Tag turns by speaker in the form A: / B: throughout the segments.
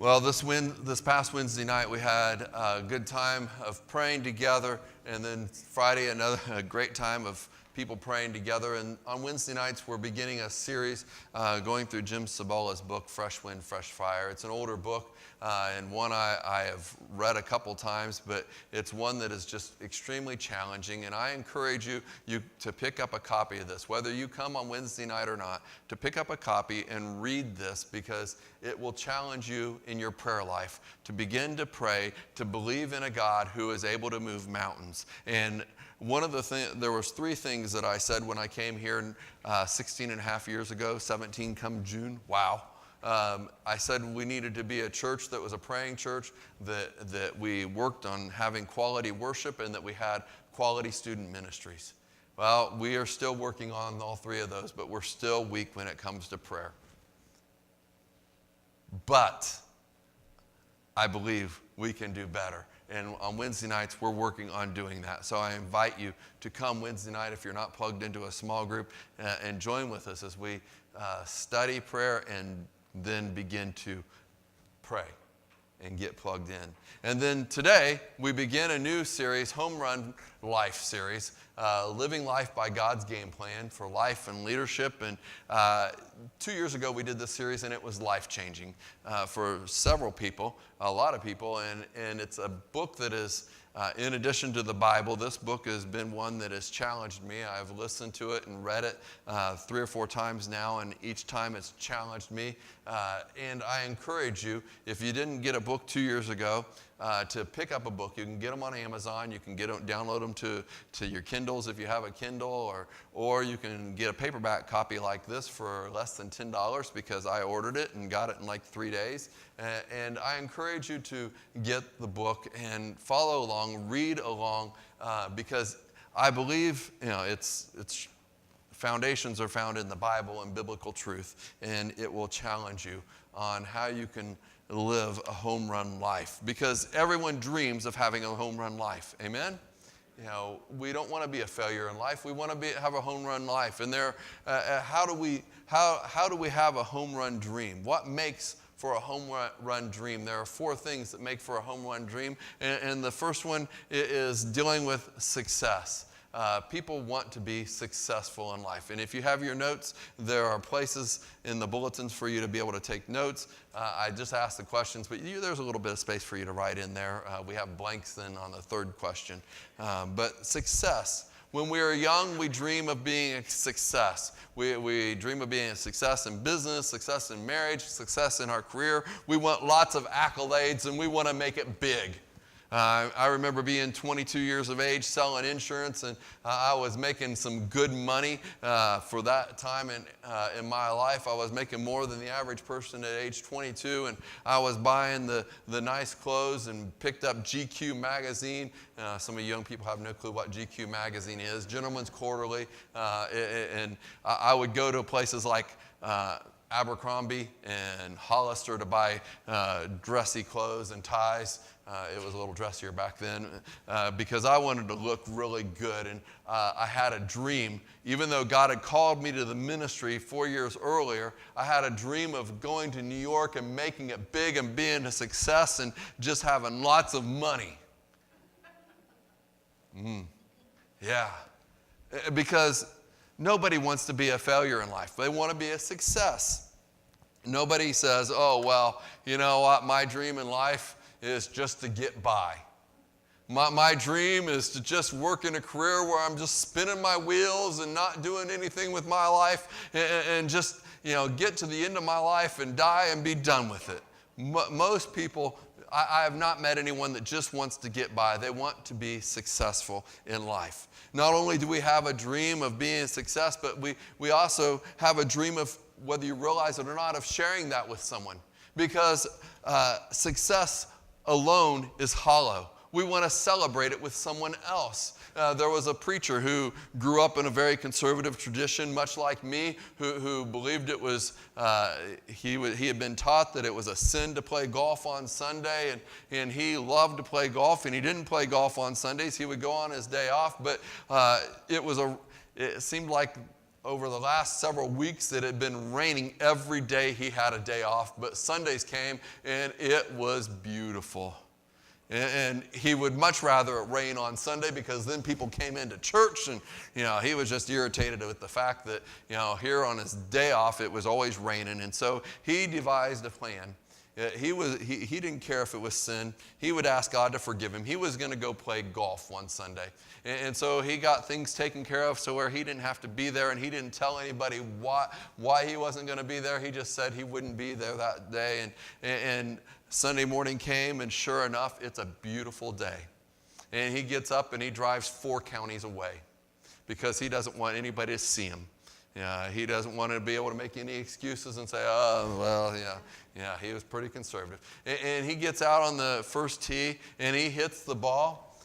A: Well, this past Wednesday night, we had a good time of praying together, and then Friday, a great time of people praying together. And on Wednesday nights, we're beginning a series going through Jim Cibola's book, Fresh Wind, Fresh Fire. It's an older book, and one I have read a couple times, but it's one that is just extremely challenging. And I encourage you to pick up a copy of this, whether you come on Wednesday night or not, to pick up a copy and read this, because it will challenge you in your prayer life to begin to pray, to believe in a God who is able to move mountains. And one of the things, there was three things that I said when I came here 16 and a half years ago, 17 come June. Wow. I said we needed to be a church that was a praying church, that we worked on having quality worship, and that we had quality student ministries. Well, we are still working on all three of those, but we're still weak when it comes to prayer. But I believe we can do better. And on Wednesday nights, we're working on doing that. So I invite you to come Wednesday night if you're not plugged into a small group and join with us as we study prayer and then begin to pray and get plugged in. And then today, we begin a new series, Home Run Life series, Living Life by God's Game Plan for Life and Leadership. And 2 years ago, we did this series, and it was life-changing for several people, a lot of people. And it's a book that is, in addition to the Bible, this book has been one that has challenged me. I've listened to it and read it 3 or 4 times now, and each time it's challenged me. And I encourage you, if you didn't get a book 2 years ago, to pick up a book. You can get them on Amazon. You can download them to your Kindles if you have a Kindle, or you can get a paperback copy like this for less than $10, because I ordered it and got it in like 3 days. And I encourage you to get the book and follow along, read along, because I believe it's foundations are found in the Bible and biblical truth, and it will challenge you on how you can live a home run life, because everyone dreams of having a home run life. Amen? We don't want to be a failure in life. We want to have a home run life. And how do we have a home run dream? What makes for a home run dream? There are 4 things that make for a home run dream. And the first one is dealing with success. People want to be successful in life. And if you have your notes, there are places in the bulletins for you to be able to take notes. I just asked the questions, but there's a little bit of space for you to write in there. We have blanks then on the third question. But success. When we are young, we dream of being a success. We dream of being a success in business, success in marriage, success in our career. We want lots of accolades, and we want to make it big. I remember being 22 years of age, selling insurance, and I was making some good money for that time in my life. I was making more than the average person at age 22, and I was buying the nice clothes and picked up GQ magazine. Some of you young people have no clue what GQ magazine is. Gentleman's Quarterly, and I would go to places like Abercrombie and Hollister to buy dressy clothes and ties. It was a little dressier back then because I wanted to look really good. And I had a dream. Even though God had called me to the ministry 4 years earlier, I had a dream of going to New York and making it big and being a success and just having lots of money. Yeah. Because nobody wants to be a failure in life. They want to be a success. Nobody says, oh, well, you know what, my dream in life is just to get by. My dream is to just work in a career where I'm just spinning my wheels and not doing anything with my life and just, get to the end of my life and die and be done with it. Most people, I have not met anyone that just wants to get by. They want to be successful in life. Not only do we have a dream of being a success, but we also have a dream of, whether you realize it or not, of sharing that with someone. Because success alone is hollow. We want to celebrate it with someone else. There was a preacher who grew up in a very conservative tradition, much like me, who believed it was, he had been taught that it was a sin to play golf on Sunday, and he loved to play golf, and he didn't play golf on Sundays. He would go on his day off, but it seemed like over the last several weeks it had been raining every day he had a day off, but Sundays came and it was beautiful. And he would much rather it rain on Sunday because then people came into church, and he was just irritated with the fact that here on his day off it was always raining. And so he devised a plan. He didn't care if it was sin. He would ask God to forgive him. He was going to go play golf one Sunday. And so he got things taken care of so where he didn't have to be there, and he didn't tell anybody why he wasn't going to be there. He just said he wouldn't be there that day. And Sunday morning came, and sure enough, it's a beautiful day. And he gets up and he drives 4 counties away because he doesn't want anybody to see him. He doesn't want to be able to make any excuses and say, oh, well, yeah, he was pretty conservative. And he gets out on the first tee, and he hits the ball.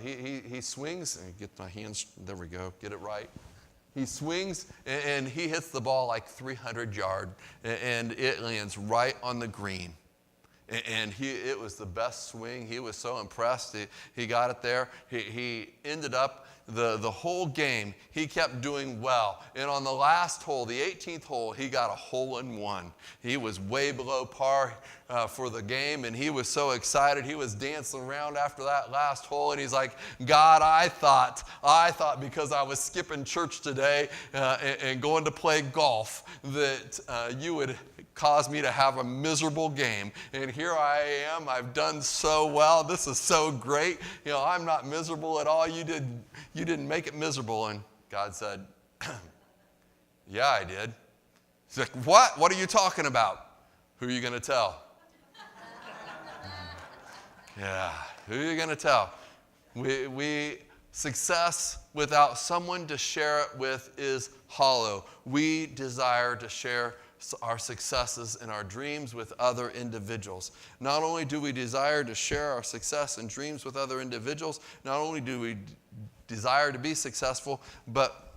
A: He swings, and get my hands, there we go, get it right. He swings, and he hits the ball like 300 yards, and it lands right on the green. And it was the best swing. He was so impressed. He got it there. He ended up the whole game, he kept doing well. And on the last hole, the 18th hole, he got a hole-in-one. He was way below par for the game, and he was so excited. He was dancing around after that last hole, and he's like, God, I thought because I was skipping church today and going to play golf that you would cause me to have a miserable game. And here I am. I've done so well. This is so great. I'm not miserable at all. You didn't make it miserable. And God said, yeah, I did. He's like, what? What are you talking about? Who are you going to tell? Yeah, who are you going to tell? Success without someone to share it with is hollow. We desire to share our successes and our dreams with other individuals. Not only do we desire to share our success and dreams with other individuals, not only do we desire to be successful, but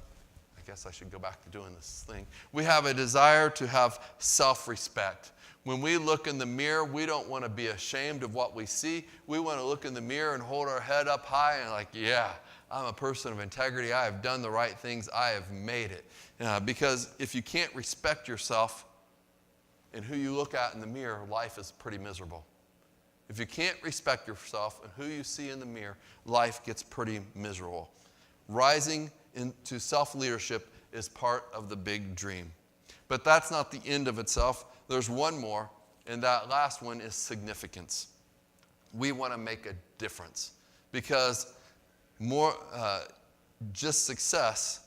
A: I guess I should go back to doing this thing. We have a desire to have self-respect. When we look in the mirror, we don't want to be ashamed of what we see. We want to look in the mirror and hold our head up high and like, yeah, I'm a person of integrity. I have done the right things. I have made it. Because if you can't respect yourself and who you look at in the mirror, life is pretty miserable. If you can't respect yourself and who you see in the mirror, life gets pretty miserable. Rising into self-leadership is part of the big dream. But that's not the end of itself. There's one more, and that last one is significance. We want to make a difference because more just success,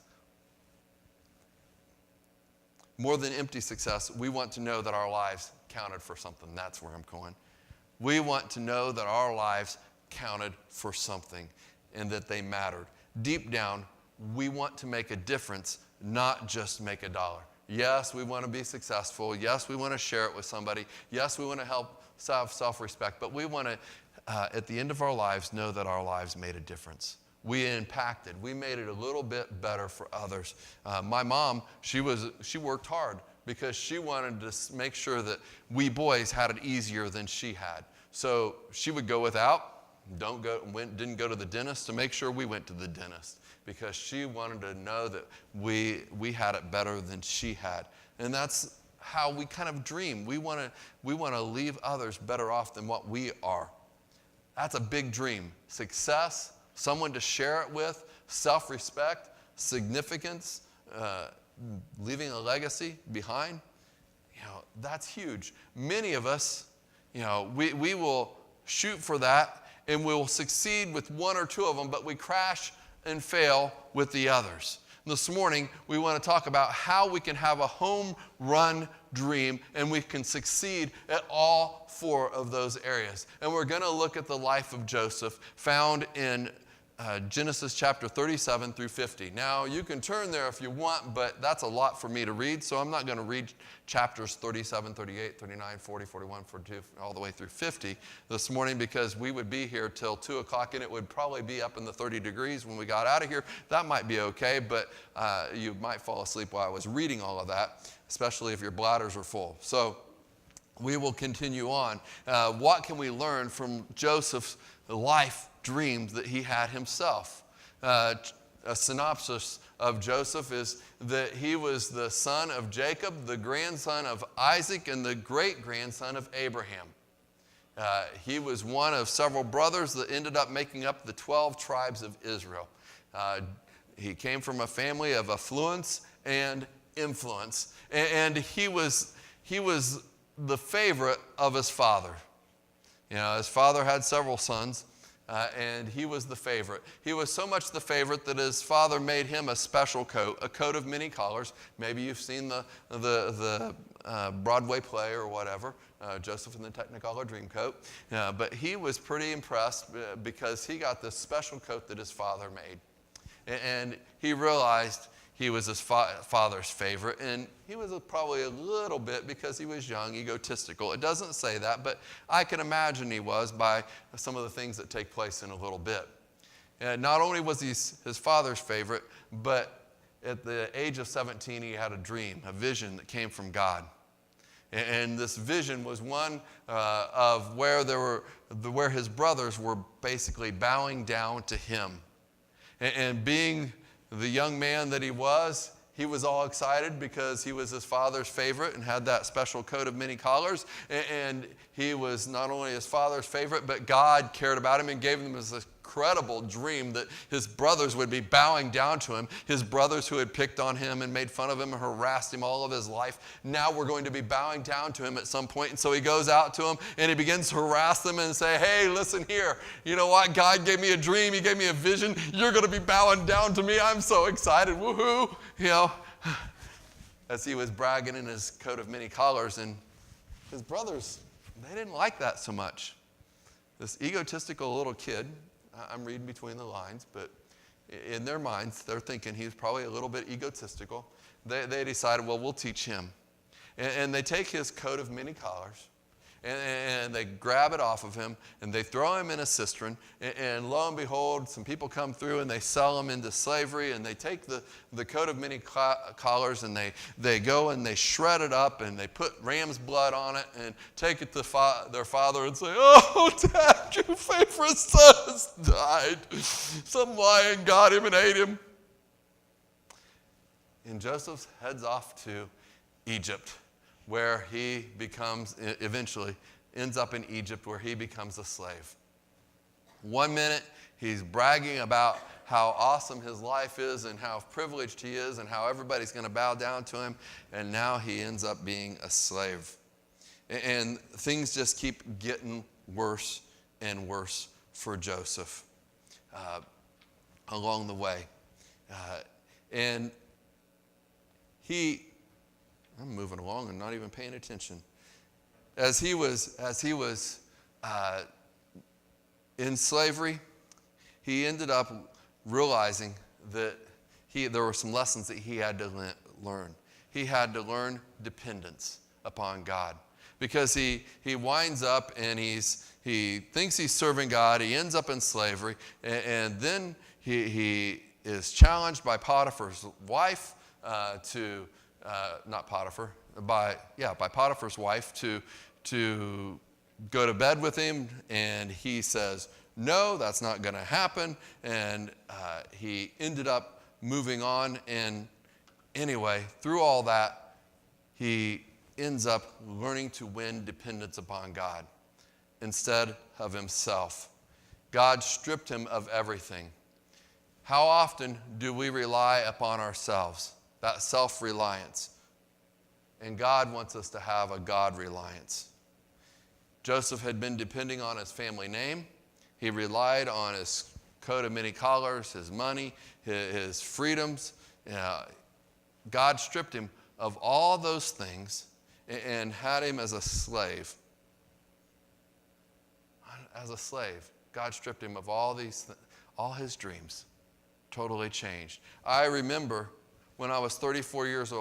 A: more than empty success, we want to know that our lives counted for something. That's where I'm going. We want to know that our lives counted for something and that they mattered. Deep down, we want to make a difference, not just make a dollar. Yes, we want to be successful. Yes, we want to share it with somebody. Yes, we want to help have self-respect. But we want to, at the end of our lives, know that our lives made a difference. We impacted. We made it a little bit better for others. My mom, she worked hard because she wanted to make sure that we boys had it easier than she had. So she would go without, didn't go to the dentist to make sure we went to the dentist, because she wanted to know that we had it better than she had. And that's how we kind of dream. We want to leave others better off than what we are. That's a big dream. Success, someone to share it with, self-respect, significance, leaving a legacy behind. That's huge. Many of us, we will shoot for that and we'll succeed with one or two of them, but we crash and fail with the others. This morning, we want to talk about how we can have a home run dream and we can succeed at all 4 of those areas. And we're going to look at the life of Joseph found in Genesis chapter 37 through 50. Now, you can turn there if you want, but that's a lot for me to read, so I'm not going to read chapters 37, 38, 39, 40, 41, 42, all the way through 50 this morning because we would be here till 2 o'clock, and it would probably be up in the 30 degrees when we got out of here. That might be okay, but you might fall asleep while I was reading all of that, especially if your bladders are full. So we will continue on. What can we learn from Joseph's life dreams that he had himself? A synopsis of Joseph is that he was the son of Jacob, the grandson of Isaac, and the great-grandson of Abraham. He was one of several brothers that ended up making up the 12 tribes of Israel. He came from a family of affluence and influence, and he was the favorite of his father. His father had several sons, and he was the favorite. He was so much the favorite that his father made him a special coat, a coat of many colors. Maybe you've seen the Broadway play or whatever, Joseph and the Technicolor Dreamcoat. But he was pretty impressed because he got this special coat that his father made. And he realized he was his father's favorite, and he was probably a little bit, because he was young, egotistical. It doesn't say that, but I can imagine he was by some of the things that take place in a little bit. And not only was he his father's favorite, but at the age of 17, he had a dream, a vision that came from God. And this vision was one of where his brothers were basically bowing down to him. And being the young man that he was all excited because he was his father's favorite and had that special coat of many collars. And he was not only his father's favorite, but God cared about him and gave him this incredible dream that his brothers would be bowing down to him. His brothers who had picked on him and made fun of him and harassed him all of his life, now we're going to be bowing down to him at some point. And so he goes out to them and he begins to harass them and say, hey, listen here. You know what? God gave me a dream. He gave me a vision. You're going to be bowing down to me. I'm so excited. Woohoo. As he was bragging in his coat of many collars, and his brothers, they didn't like that so much. This egotistical little kid, I'm reading between the lines, but in their minds, they're thinking he's probably a little bit egotistical. They decided, well, we'll teach him. And they take his coat of many collars, and they grab it off of him, and they throw him in a cistern, and lo and behold, some people come through, and they sell him into slavery, and they take the coat of many collars, and they go and they shred it up, and they put ram's blood on it, and take it to their father and say, oh, Dad, your favorite son has died. Some lion got him and ate him. And Joseph heads off to Egypt, where he eventually ends up in Egypt, where he becomes a slave. 1 minute, he's bragging about how awesome his life is and how privileged he is and how everybody's going to bow down to him, and now he ends up being a slave. And things just keep getting worse and worse for Joseph along the way. And I'm moving along and not even paying attention. As he was in slavery, he ended up realizing that there were some lessons that he had to learn. He had to learn dependence upon God, because he winds up and he thinks he's serving God. He ends up in slavery, and then he is challenged by Potiphar's wife by Potiphar's wife to go to bed with him, and he says, no, that's not going to happen, and he ended up moving on, and anyway, through all that, he ends up learning to win dependence upon God instead of himself. God stripped him of everything. How often do we rely upon ourselves? That self-reliance. And God wants us to have a God-reliance. Joseph had been depending on his family name. He relied on his coat of many collars, his money, his freedoms. God stripped him of all those things and had him as a slave. As a slave, God stripped him of all his dreams. Totally changed. I remember when I was 34 years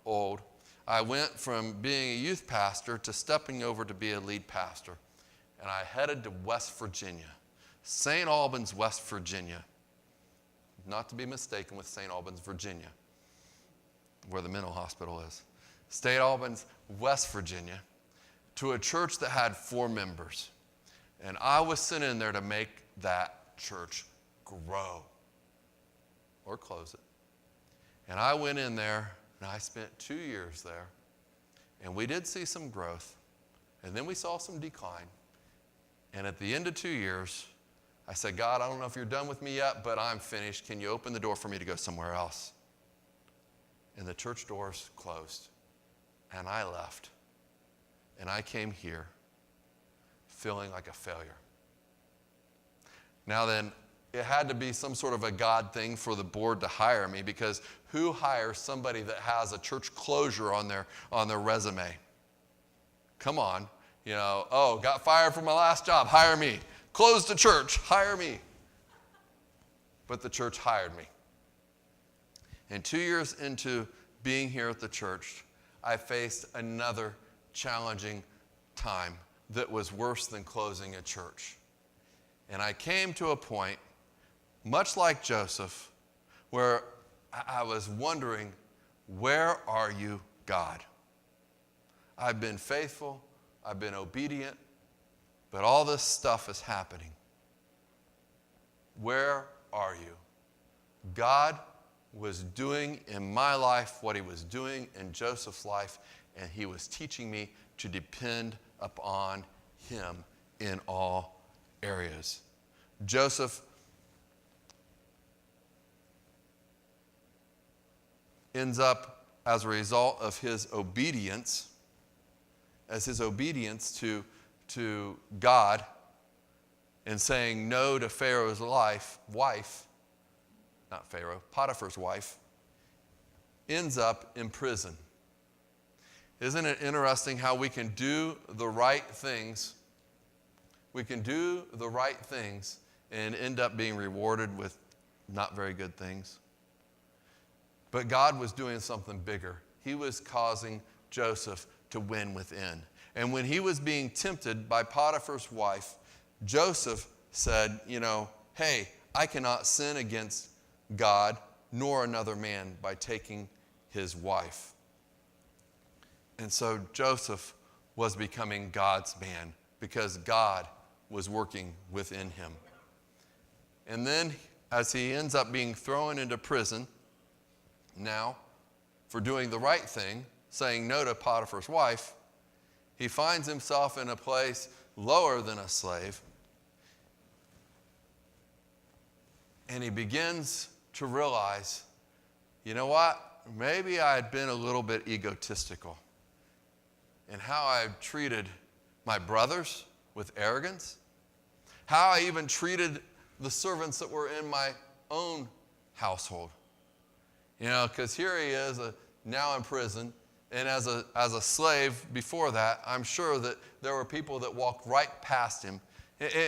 A: old, I went from being a youth pastor to stepping over to be a lead pastor. And I headed to West Virginia, St. Albans, West Virginia. Not to be mistaken with St. Albans, Virginia, where the mental hospital is. St. Albans, West Virginia, to a church that had 4 members. And I was sent in there to make that church grow or close it. And I went in there, and I spent 2 years there. And we did see some growth. And then we saw some decline. And at the end of 2 years, I said, God, I don't know if you're done with me yet, but I'm finished. Can you open the door for me to go somewhere else? And the church doors closed. And I left. And I came here feeling like a failure. Now then, it had to be some sort of a God thing for the board to hire me, because who hires somebody that has a church closure on their resume? Come on. Oh, got fired from my last job, hire me. Closed the church, hire me. But the church hired me. And 2 years into being here at the church, I faced another challenging time that was worse than closing a church. And I came to a point, much like Joseph, where I was wondering, where are you, God? I've been faithful, I've been obedient, but all this stuff is happening. Where are you? God was doing in my life what he was doing in Joseph's life, and he was teaching me to depend upon him in all areas. Joseph ends up, as a result of his obedience, to God and saying no to Pharaoh's Potiphar's wife, ends up in prison. Isn't it interesting how we can do the right things? We can do the right things and end up being rewarded with not very good things. But God was doing something bigger. He was causing Joseph to win within. And when he was being tempted by Potiphar's wife, Joseph said, hey, I cannot sin against God nor another man by taking his wife. And so Joseph was becoming God's man because God was working within him. And then as he ends up being thrown into prison, now for doing the right thing, saying no to Potiphar's wife, he finds himself in a place lower than a slave. And he begins to realize, you know what? Maybe I had been a little bit egotistical in how I treated my brothers with arrogance, how I even treated the servants that were in my own household. Because here he is, now in prison, and as a slave before that, I'm sure that there were people that walked right past him.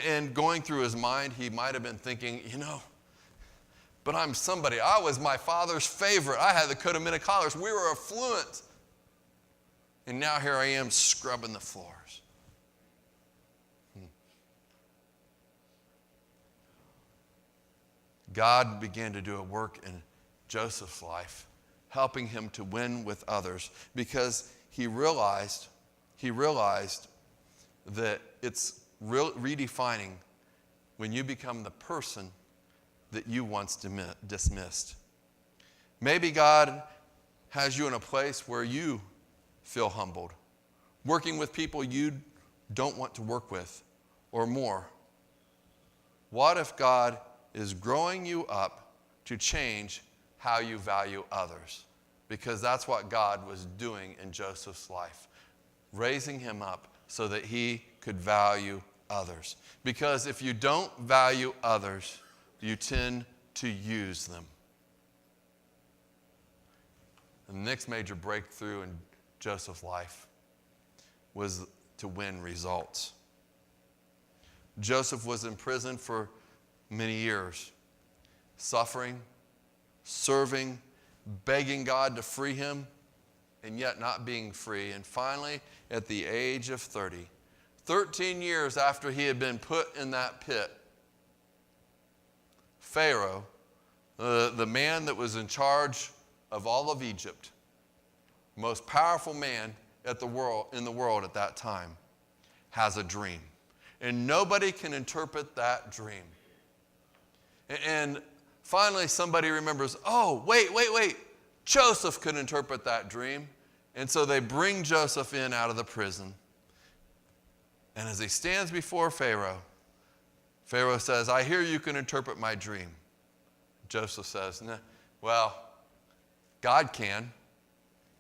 A: And going through his mind, he might have been thinking, but I'm somebody. I was my father's favorite. I had the coat of many collars. We were affluent. And now here I am scrubbing the floors. God began to do a work in Joseph's life, helping him to win with others, because he realized that it's redefining when you become the person that you once dismissed. Maybe God has you in a place where you feel humbled, working with people you don't want to work with, or more. What if God is growing you up to change how you value others? Because that's what God was doing in Joseph's life, raising him up so that he could value others. Because if you don't value others, you tend to use them. The next major breakthrough in Joseph's life was to win results. Joseph was in prison for many years, suffering, serving, begging God to free him, and yet not being free. And finally, at the age of 30, 13 years after he had been put in that pit, Pharaoh, the man that was in charge of all of Egypt, most powerful man in the world at that time, has a dream. And nobody can interpret that dream. And finally somebody remembers, oh, wait. Joseph could interpret that dream. And so they bring Joseph in out of the prison. And as he stands before Pharaoh, Pharaoh says, I hear you can interpret my dream. Joseph says, nah, well, God can.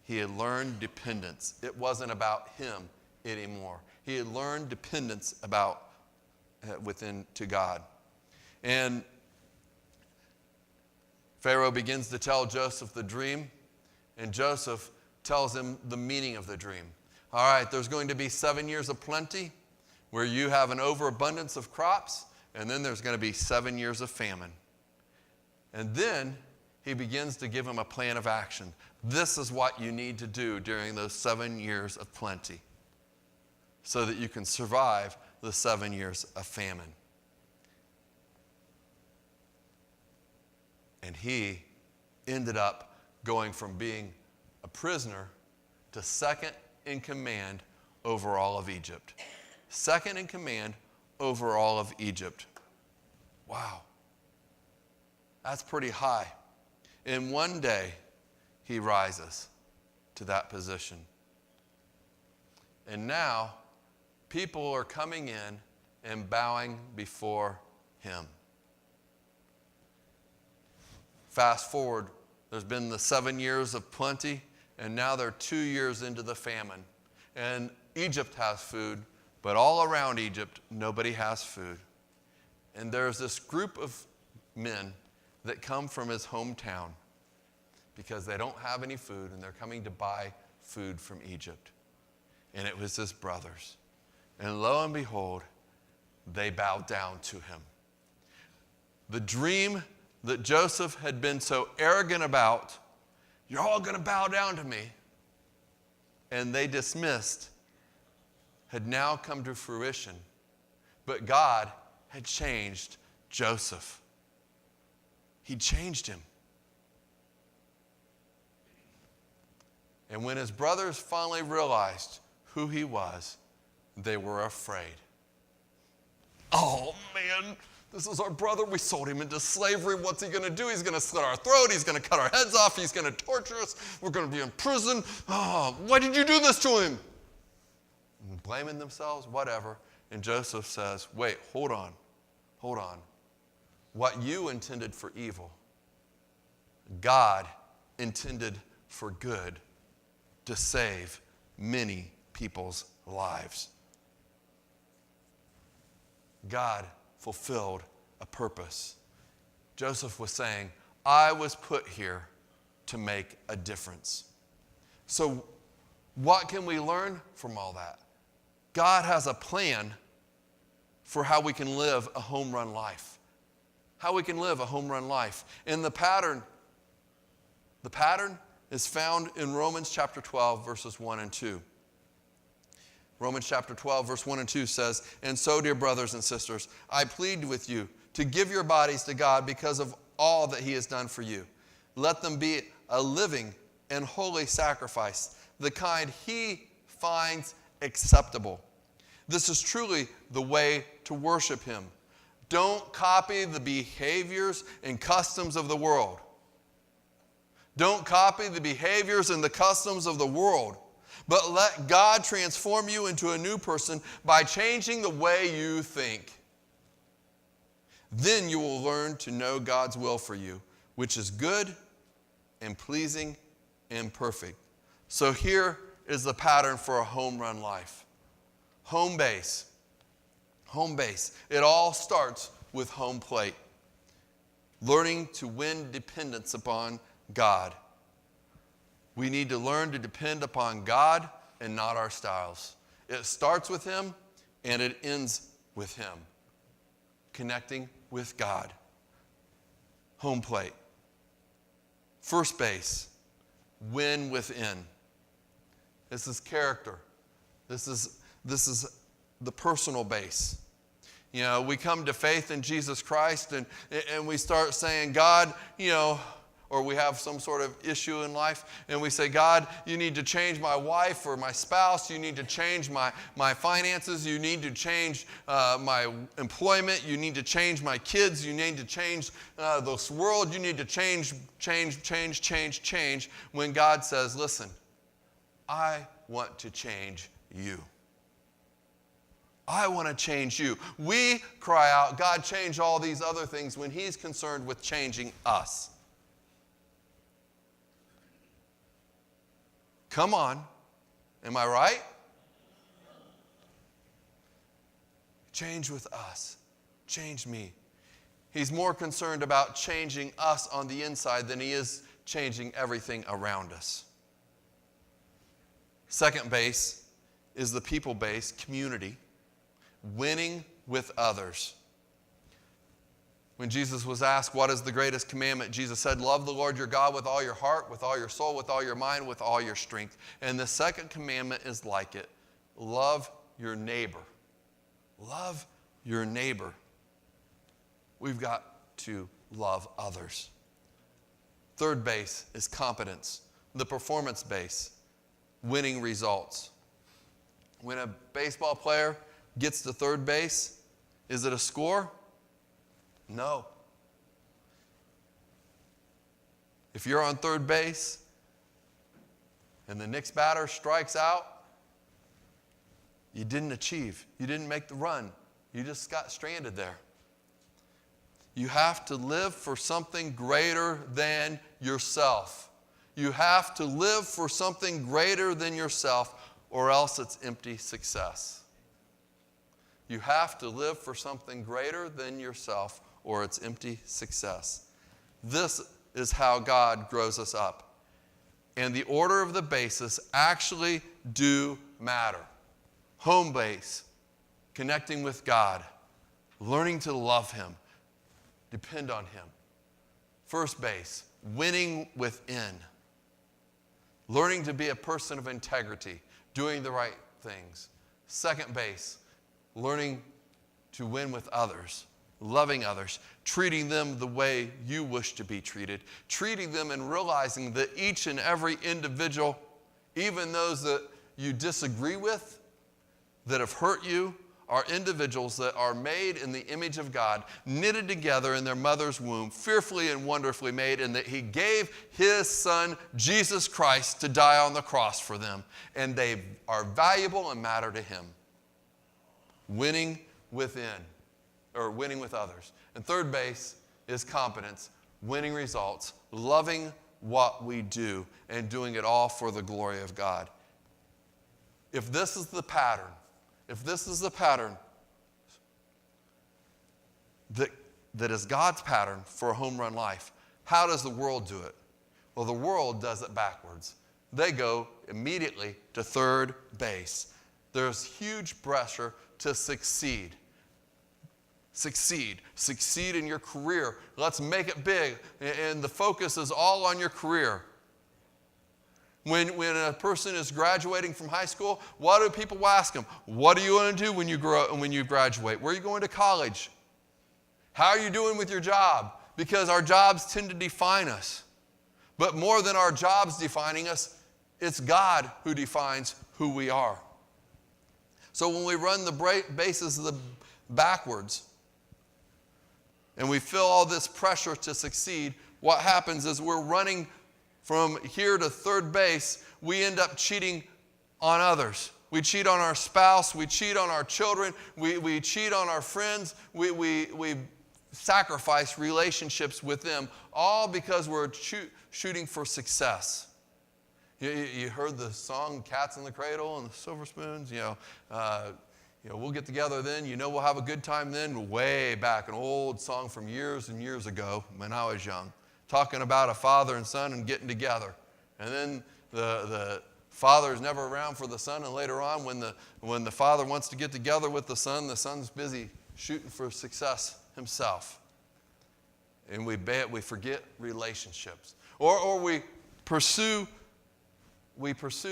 A: He had learned dependence. It wasn't about him anymore. He had learned dependence to God. And Pharaoh begins to tell Joseph the dream, and Joseph tells him the meaning of the dream. All right, there's going to be 7 years of plenty where you have an overabundance of crops, and then there's going to be 7 years of famine. And then he begins to give him a plan of action. This is what you need to do during those 7 years of plenty so that you can survive the 7 years of famine. And he ended up going from being a prisoner to second in command over all of Egypt. Second in command over all of Egypt. Wow. That's pretty high. In one day, he rises to that position. And now, people are coming in and bowing before him. Fast forward, there's been the 7 years of plenty, and now they're 2 years into the famine. And Egypt has food, but all around Egypt, nobody has food. And there's this group of men that come from his hometown because they don't have any food, and they're coming to buy food from Egypt. And it was his brothers. And lo and behold, they bowed down to him. The dream that Joseph had been so arrogant about, you're all going to bow down to me, and they dismissed, had now come to fruition. But God had changed Joseph. He changed him. And when his brothers finally realized who he was, they were afraid. Oh, man. This is our brother. We sold him into slavery. What's he going to do? He's going to slit our throat. He's going to cut our heads off. He's going to torture us. We're going to be in prison. Oh, why did you do this to him? And blaming themselves, whatever. And Joseph says, wait, hold on. Hold on. What you intended for evil, God intended for good to save many people's lives. God fulfilled a purpose. Joseph was saying, I was put here to make a difference. So what can we learn from all that? God has a plan for how we can live a home run life. How we can live a home run life. And the pattern is found in Romans chapter 12, verses 1 and 2. Romans chapter 12, verse 1 and 2 says, and so, dear brothers and sisters, I plead with you to give your bodies to God because of all that he has done for you. Let them be a living and holy sacrifice, the kind he finds acceptable. This is truly the way to worship him. Don't copy the behaviors and customs of the world. Don't copy the behaviors and the customs of the world. But let God transform you into a new person by changing the way you think. Then you will learn to know God's will for you, which is good and pleasing and perfect. So here is the pattern for a home run life. Home base. Home base. It all starts with home plate. Learning to win dependence upon God. We need to learn to depend upon God and not our styles. It starts with him and it ends with him. Connecting with God. Home plate. First base. Win within. This is character. This is the personal base. You know, we come to faith in Jesus Christ and we start saying, God, you know, or we have some sort of issue in life, and we say, God, you need to change my wife or my spouse. You need to change my finances. You need to change my employment. You need to change my kids. You need to change this world. You need to change. When God says, listen, I want to change you. I want to change you. We cry out, God, change all these other things when he's concerned with changing us. Come on. Am I right? Change with us. Change me. He's more concerned about changing us on the inside than he is changing everything around us. Second base is the people base, community. Winning with others. When Jesus was asked, what is the greatest commandment? Jesus said, love the Lord your God with all your heart, with all your soul, with all your mind, with all your strength. And the second commandment is like it. Love your neighbor. Love your neighbor. We've got to love others. Third base is competence. The performance base, winning results. When a baseball player gets to third base, is it a score? No. If you're on third base and the next batter strikes out, you didn't achieve. You didn't make the run. You just got stranded there. You have to live for something greater than yourself. You have to live for something greater than yourself, or else it's empty success. You have to live for something greater than yourself, or it's empty success. This is how God grows us up. And the order of the bases actually do matter. Home base, connecting with God, learning to love him, depend on him. First base, winning within, learning to be a person of integrity, doing the right things. Second base, learning to win with others, loving others, treating them the way you wish to be treated, treating them and realizing that each and every individual, even those that you disagree with, that have hurt you, are individuals that are made in the image of God, knitted together in their mother's womb, fearfully and wonderfully made, and that he gave his son, Jesus Christ, to die on the cross for them. And they are valuable and matter to him. Winning within, or winning with others. And third base is competence, winning results, loving what we do, and doing it all for the glory of God. If this is the pattern, that is God's pattern for a home run life, how does the world do it? Well, the world does it backwards. They go immediately to third base. There's huge pressure to succeed. Succeed in your career. Let's make it big. And the focus is all on your career. When a person is graduating from high school, what do people ask them? What do you want to do when you graduate? Where are you going to college? How are you doing with your job? Because our jobs tend to define us. But more than our jobs defining us, it's God who defines who we are. So when we run the bases backwards and we feel all this pressure to succeed, what happens is we're running from here to third base. We end up cheating on others. We cheat on our spouse. We cheat on our children. We cheat on our friends. We sacrifice relationships with them, all because we're shooting for success. You heard the song Cats in the Cradle and the Silver Spoons, we'll get together then, we'll have a good time then. Way back, an old song from years and years ago when I was young, talking about a father and son and getting together. And then the father is never around for the son, and later on when the father wants to get together with the son's busy shooting for success himself. And we forget relationships. Or we pursue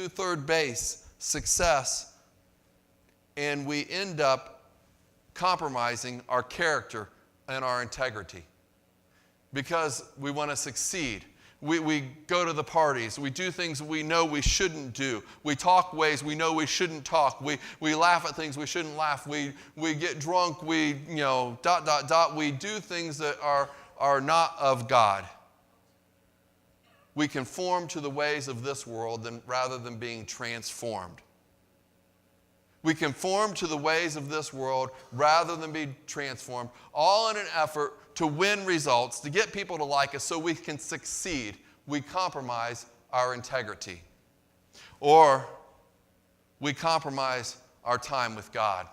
A: third base, success, and we end up compromising our character and our integrity because we want to succeed. We go to the parties. We do things we know we shouldn't do. We talk ways we know we shouldn't talk. We laugh at things we shouldn't laugh. We get drunk. We, We do things that are not of God. We conform to the ways of this world rather than being transformed. We conform to the ways of this world rather than be transformed, all in an effort to win results, to get people to like us so we can succeed. We compromise our integrity. Or we compromise our time with God.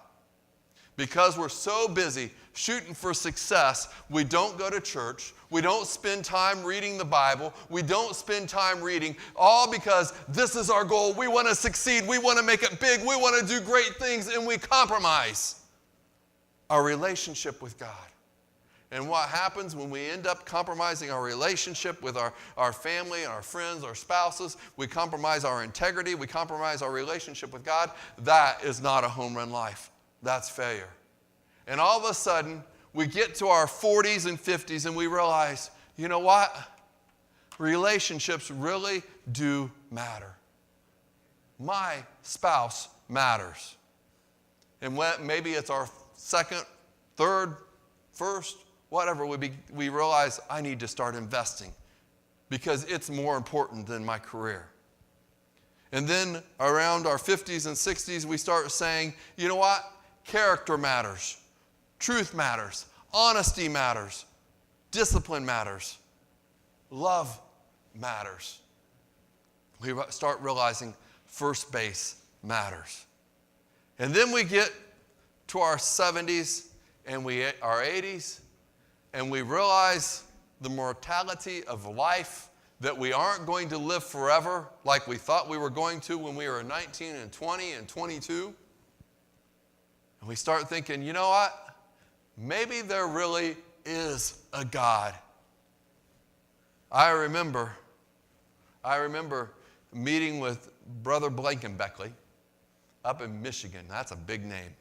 A: Because we're so busy shooting for success, we don't go to church. We don't spend time reading the Bible. We don't spend time reading, all because this is our goal. We want to succeed. We want to make it big. We want to do great things, and we compromise our relationship with God. And what happens when we end up compromising our relationship with our family and our friends, our spouses, we compromise our integrity, we compromise our relationship with God, that is not a home run life. That's failure. And all of a sudden, we get to our 40s and 50s and we realize, you know what? Relationships really do matter. My spouse matters. And maybe it's our second, third, first, whatever, we realize I need to start investing because it's more important than my career. And then around our 50s and 60s, we start saying, you know what? Character matters. Truth matters. Honesty matters. Discipline matters. Love matters. We start realizing first base matters. And then we get to our 70s and our 80s, and we realize the mortality of life, that we aren't going to live forever like we thought we were going to when we were 19 and 20 and 22. And we start thinking, you know what? Maybe there really is a God. I remember meeting with Brother Blankenbeckley up in Michigan. That's a big name.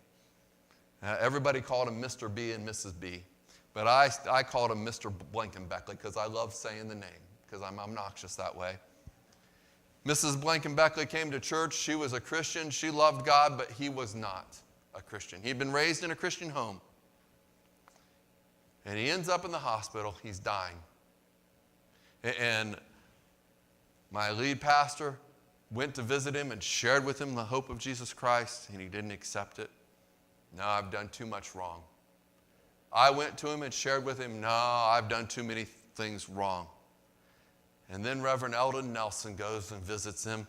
A: Everybody called him Mr. B and Mrs. B. But I called him Mr. Blankenbeckley because I love saying the name, because I'm obnoxious that way. Mrs. Blankenbeckley came to church. She was a Christian. She loved God, but he was not a Christian. He'd been raised in a Christian home. And he ends up in the hospital. He's dying. And my lead pastor went to visit him and shared with him the hope of Jesus Christ, and he didn't accept it. No, I've done too much wrong. I went to him and shared with him, no, I've done too many things wrong. And then Reverend Eldon Nelson goes and visits him,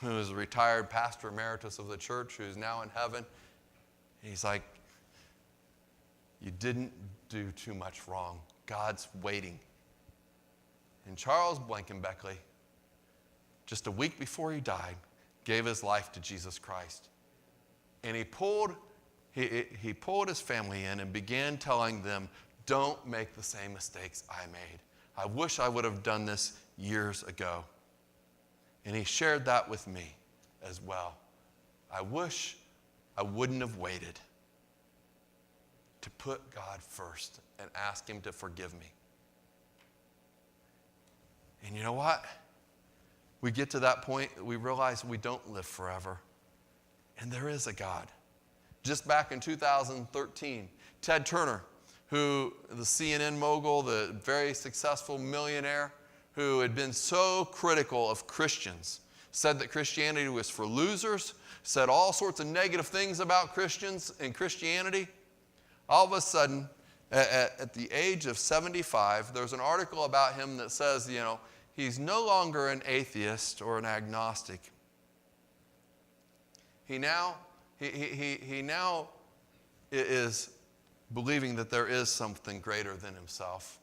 A: who is a retired pastor emeritus of the church, who's now in heaven. He's like, you didn't do too much wrong. God's waiting. And Charles Blankenbeckley, just a week before he died, gave his life to Jesus Christ. And he pulled his family in and began telling them, don't make the same mistakes I made. I wish I would have done this years ago. And he shared that with me as well. I wish I wouldn't have waited to put God first and ask him to forgive me. And you know what? We get to that point that we realize we don't live forever. And there is a God. Just back in 2013, Ted Turner, who, the CNN mogul, the very successful millionaire, who had been so critical of Christians, said that Christianity was for losers, said all sorts of negative things about Christians and Christianity. All of a sudden, at the age of 75, there's an article about him that says, he's no longer an atheist or an agnostic. He now is believing that there is something greater than himself.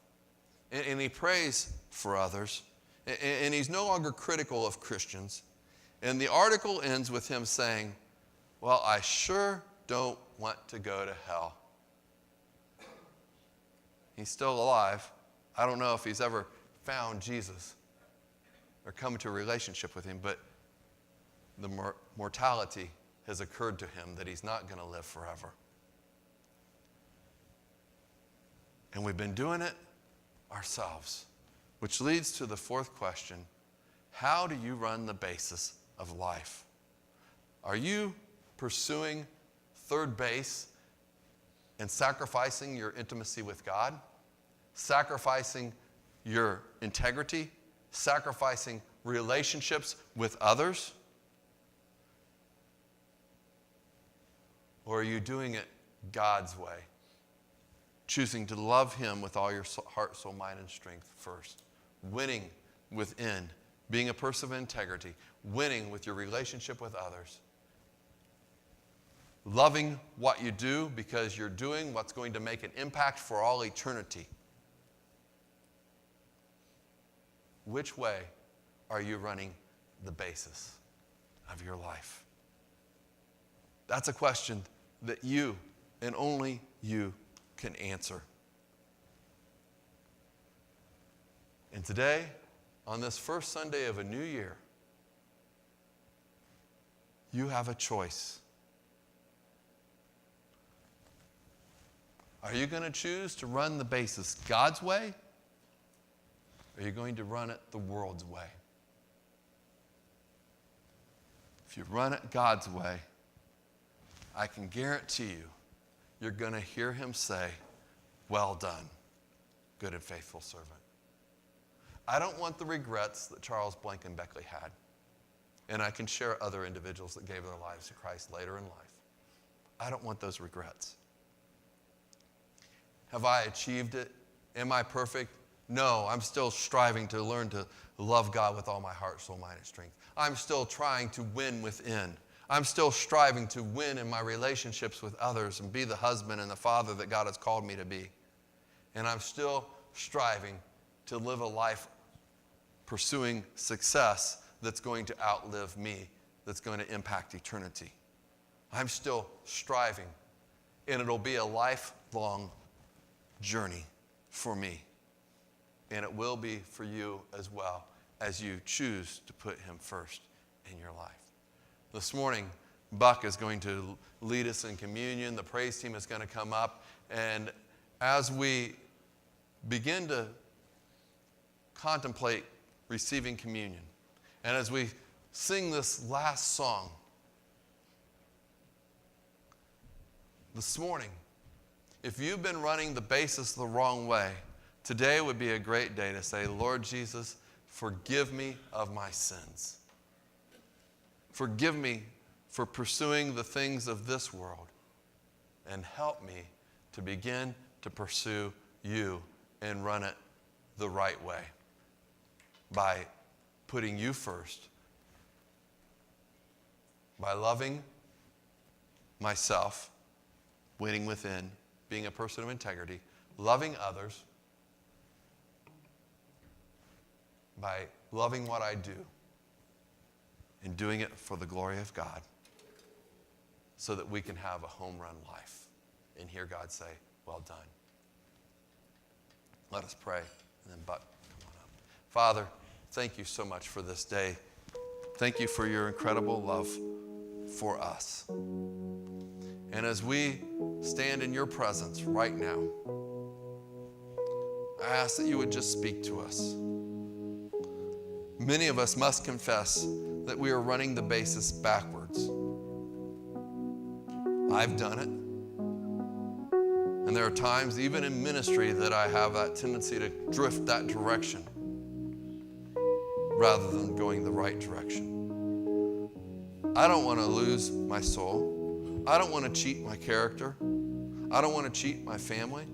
A: And he prays for others. And he's no longer critical of Christians. And the article ends with him saying, well, I sure don't want to go to hell. He's still alive. I don't know if he's ever found Jesus or come to a relationship with him, but the mortality has occurred to him that he's not going to live forever. And we've been doing it ourselves. Which leads to the fourth question. How do you run the basis of life? Are you pursuing third base and sacrificing your intimacy with God? Sacrificing your integrity? Sacrificing relationships with others? Or are you doing it God's way? Choosing to love Him with all your heart, soul, mind, and strength first. Winning within. Being a person of integrity. Winning with your relationship with others. Loving what you do because you're doing what's going to make an impact for all eternity. Which way are you running the basis of your life? That's a question that you and only you can answer. And today, on this first Sunday of a new year, you have a choice. Are you going to choose to run the basis God's way? Or are you going to run it the world's way? If you run it God's way, I can guarantee you, you're going to hear Him say, "Well done, good and faithful servant." I don't want the regrets that Charles Blankenbeckley had. And I can share other individuals that gave their lives to Christ later in life. I don't want those regrets. Have I achieved it? Am I perfect? No, I'm still striving to learn to love God with all my heart, soul, mind, and strength. I'm still trying to win within. I'm still striving to win in my relationships with others and be the husband and the father that God has called me to be. And I'm still striving to live a life pursuing success that's going to outlive me, that's going to impact eternity. I'm still striving, and it'll be a lifelong journey for me. And it will be for you as well as you choose to put Him first in your life. This morning, Buck is going to lead us in communion. The praise team is going to come up. And as we begin to contemplate receiving communion, and as we sing this last song, this morning, if you've been running the basis the wrong way, today would be a great day to say, "Lord Jesus, forgive me of my sins. Forgive me for pursuing the things of this world, and help me to begin to pursue you and run it the right way by putting you first, by loving myself, winning within, being a person of integrity, loving others, by loving what I do and doing it for the glory of God, so that we can have a home run life and hear God say, 'Well done.'" Let us pray, and then Buck, come on up. Father, thank you so much for this day. Thank you for your incredible love for us. And as we stand in your presence right now, I ask that you would just speak to us. Many of us must confess that we are running the basis backwards. I've done it. And there are times, even in ministry, that I have that tendency to drift that direction rather than going the right direction. I don't want to lose my soul. I don't want to cheat my character. I don't want to cheat my family.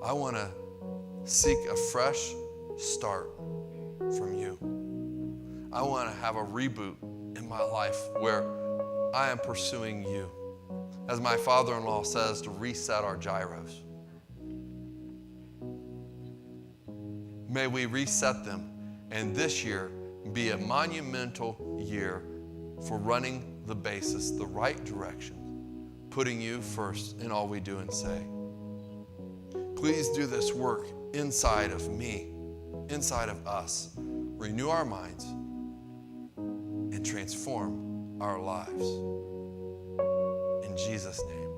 A: I want to seek a fresh start from you. I want to have a reboot in my life where I am pursuing you. As my father-in-law says, to reset our gyros. May we reset them, and this year be a monumental year for running the basis the right direction, putting you first in all we do and say. Please do this work inside of me, inside of us. Renew our minds and transform our lives. In Jesus' name.